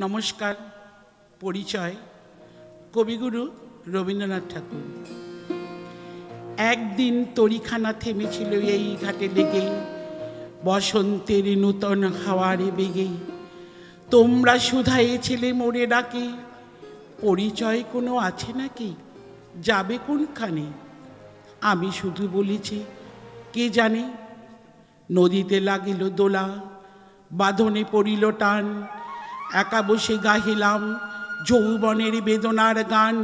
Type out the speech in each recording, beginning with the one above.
নমস্কার। পরিচয় কবিগুরু রবীন্দ্রনাথ ঠাকুর। একদিন তরিখানা থেমেছিল এই ঘাটে লেগে, বসন্তের নূতন হাওয়ার বেগে। তোমরা শুধাইছিলে মোরে ডাকে, পরিচয় কোনো আছে নাকি, যাবে কোনখানে? আমি শুধু বলেছি কে জানে। নদীতে লাগিল দোলা, বাঁধনে পড়িল টান, একা বসে গাহিলাম যৌবনের বেদনার গান।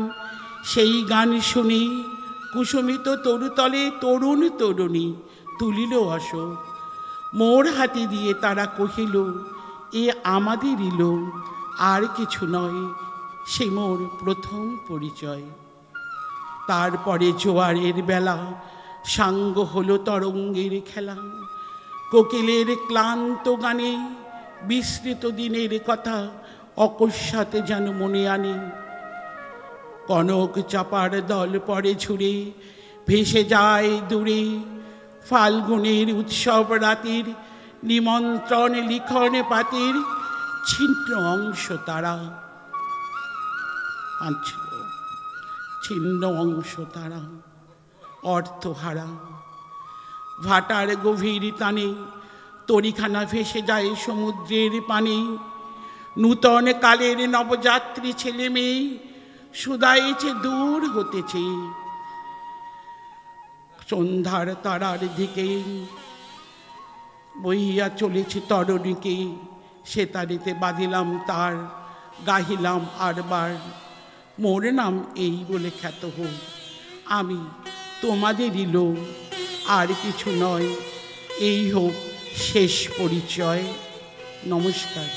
সেই গান শুনি কুসুমিত তরুতলে তরুণ তরুণী তুলিল অশোক। মোর হাতে দিয়ে তারা কহিল, এ আমাদেরই লোক, আর কিছু নয়, সে মোর প্রথম পরিচয়। তারপরে জোয়ারের বেলা সাঙ্গ হলো তরঙ্গের খেলা, কোকিলের ক্লান্ত গানে বিস্মৃত দিনের কথা অকস্মাতে যেন মনে আনে। কনক চাপার দল পরে ছুড়ে ভেসে যায় দূরে, ফাল্গুনের উৎসব রাতের নিমন্ত্রণ লিখন পাতির ছিন্ন অংশ তারা, ছিন্ন অংশ তারা অর্থহারা। ভাটার গভীর টানে তরিখানা ভেসে যায় সমুদ্রের পানে। নূতন কালের নবযাত্রী ছেলে মেয়ে শুধাইছে দূর হতেছে। সন্ধ্যার তারার দিকে বইয়া চলেছে তরণীকে, সে তারিতে বাঁধিলাম তার, গাহিলাম আরবার, মোর নাম এই বলে খ্যাত হোক, আমি তোমাদেরই লোক, আর কিছু নয়, এই হোক শেষ পরিচয়। নমস্কার।